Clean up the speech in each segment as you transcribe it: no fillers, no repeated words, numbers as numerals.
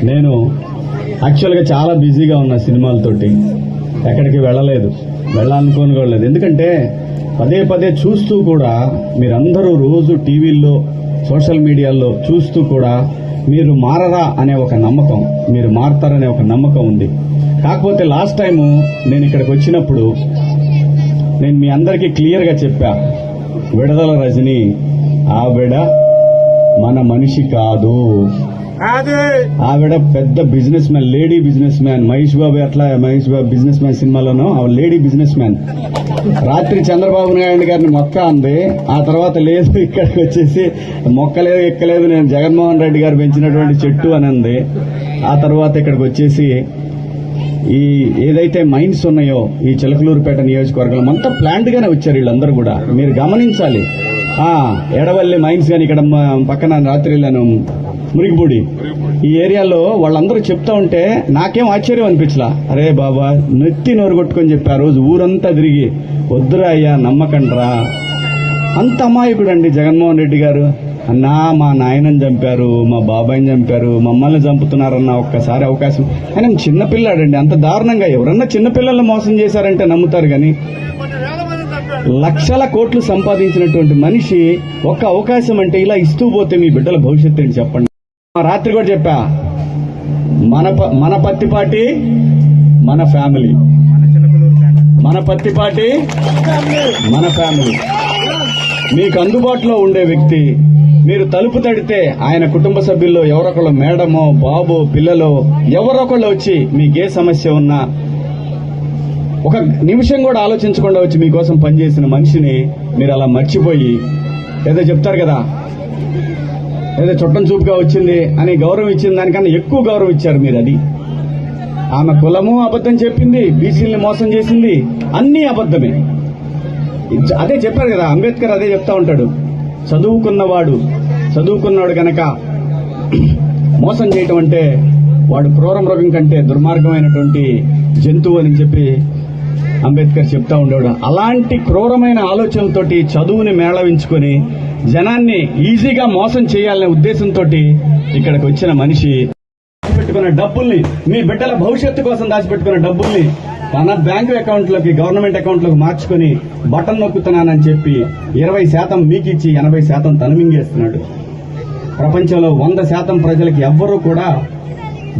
నేను యాక్చువల్గా చాలా బిజీగా ఉన్నా సినిమాలతోటి, ఎక్కడికి వెళ్ళాలనుకోని కూడా లేదు. ఎందుకంటే పదే పదే చూస్తూ కూడా మీరందరూ రోజు టీవీల్లో సోషల్ మీడియాలో చూస్తూ కూడా మీరు మారరా అనే ఒక నమ్మకం, మీరు మారతారనే ఒక నమ్మకం ఉంది. కాకపోతే లాస్ట్ టైము నేను ఇక్కడికి వచ్చినప్పుడు నేను మీ అందరికీ క్లియర్గా చెప్పా, విడుదల రజని ఆవిడ మన మనిషి కాదు, ఆవిడ పెద్ద business man, lady business man. Mahesh Babu business man సినిమాలోనూ ఆవిడ లేడీ బిజినెస్ మ్యాన్. రాత్రి చంద్రబాబు నాయుడు గారిని మొక్క అంది, ఆ తర్వాత లేదు ఇక్కడికి వచ్చేసి మొక్కలేదు ఎక్కలేదు, నేను జగన్మోహన్ రెడ్డి గారు పెంచినటువంటి చెట్టు అని అంది. ఆ తర్వాత ఇక్కడికి వచ్చేసి ఈ ఏదైతే మైన్స్ ఉన్నాయో ఈ చిలకలూరుపేట నియోజకవర్గంలో అంతా ప్లాంట్ గానే వచ్చారు వీళ్ళందరూ కూడా, మీరు గమనించాలి. ఎడవల్లి మైన్స్ గాని ఇక్కడ పక్కన రాత్రి వెళ్ళాను మురిగిపూడి, ఈ ఏరియాలో వాళ్ళందరూ చెప్తా ఉంటే నాకేం ఆశ్చర్యం అనిపించలా. అరే బాబా నెత్తి నోరు కొట్టుకొని చెప్పి ఆ రోజు ఊరంతా తిరిగి వద్దురా అయ్యా నమ్మకండ్రా, అంత అమాయకుడు అండి జగన్మోహన్ రెడ్డి గారు. అన్నా మా నాయనని చంపారు, మా బాబాయిని చంపారు, మమ్మల్ని చంపుతున్నారన్న ఒక్కసారి అవకాశం. ఆయన చిన్నపిల్లాడండి, అంత దారుణంగా ఎవరన్నా చిన్నపిల్లల్ని మోసం చేశారంటే నమ్ముతారు కానీ లక్షల కోట్లు సంపాదించినటువంటి మనిషి ఒక్క అవకాశం అంటే ఇలా ఇస్తూ పోతే మీ బిడ్డల భవిష్యత్తు ఏంటి చెప్పండి. రాత్రి కూడా చెప్పా, మన పత్తిపాటి మన ఫ్యామిలీ, మన పత్తిపాటి మన ఫ్యామిలీ. మీకు అందుబాటులో ఉండే వ్యక్తి, మీరు తలుపు తడితే ఆయన కుటుంబ సభ్యుల్లో ఎవరొకళ్ళు మేడమో బాబో పిల్లలో ఎవరొకళ్ళు వచ్చి మీకు ఏ సమస్య ఉన్నా ఒక నిమిషం కూడా ఆలోచించకుండా వచ్చి మీకోసం పనిచేసిన మనిషిని మీరు అలా మర్చిపోయి ఏదో చెప్తారు కదా, ఏదో చుట్టం చూపుగా వచ్చింది అని గౌరవం ఇచ్చిన దానికన్నా ఎక్కువ గౌరవం ఇచ్చారు మీరు. అది ఆమె కులము అబద్ధం చెప్పింది, బీసీల్ని మోసం చేసింది, అన్నీ అబద్ధమే. అదే చెప్పారు కదా అంబేద్కర్, అదే చెప్తా ఉంటాడు, చదువుకున్నవాడు కనుక మోసం చేయటం అంటే వాడు క్రూర మృగం కంటే దుర్మార్గమైనటువంటి జంతువు అని చెప్పి అంబేద్కర్ చెప్తా ఉండేవాడు. అలాంటి క్రూరమైన ఆలోచనలతోటి చదువుని మేళవించుకొని జనాన్ని ఈజీగా మోసం చేయాలనే ఉద్దేశంతో ఇక్కడికి వచ్చిన మనిషి దాచిపెట్టుకున్న డబ్బుల్ని, మీ బిడ్డల భవిష్యత్తు కోసం దాచిపెట్టుకున్న డబ్బుల్ని తన బ్యాంకు అకౌంట్లోకి, గవర్నమెంట్ అకౌంట్లోకి మార్చుకుని బటన్ నొక్కుతున్నానని చెప్పి 20% మీకిచ్చి 80% తను మింగేస్తున్నాడు. ప్రపంచంలో 100% ప్రజలకి ఎవ్వరూ కూడా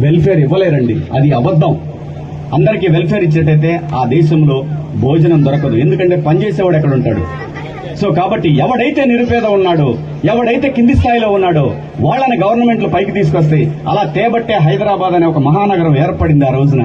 వెల్ఫేర్ ఇవ్వలేరండి, అది అబద్ధం. అందరికీ వెల్ఫేర్ ఇచ్చేటైతే ఆ దేశంలో భోజనం దొరకదు, ఎందుకంటే పనిచేసేవాడు ఎక్కడ ఉంటాడు. సో కాబట్టి ఎవడైతే నిరుపేద ఉన్నాడో, ఎవడైతే కింది స్థాయిలో ఉన్నాడో వాళ్ళని గవర్నమెంట్లు పైకి తీసుకొస్తాయి. అలా తేబట్టే హైదరాబాద్ అనే ఒక మహానగరం ఏర్పడింది ఆ రోజున.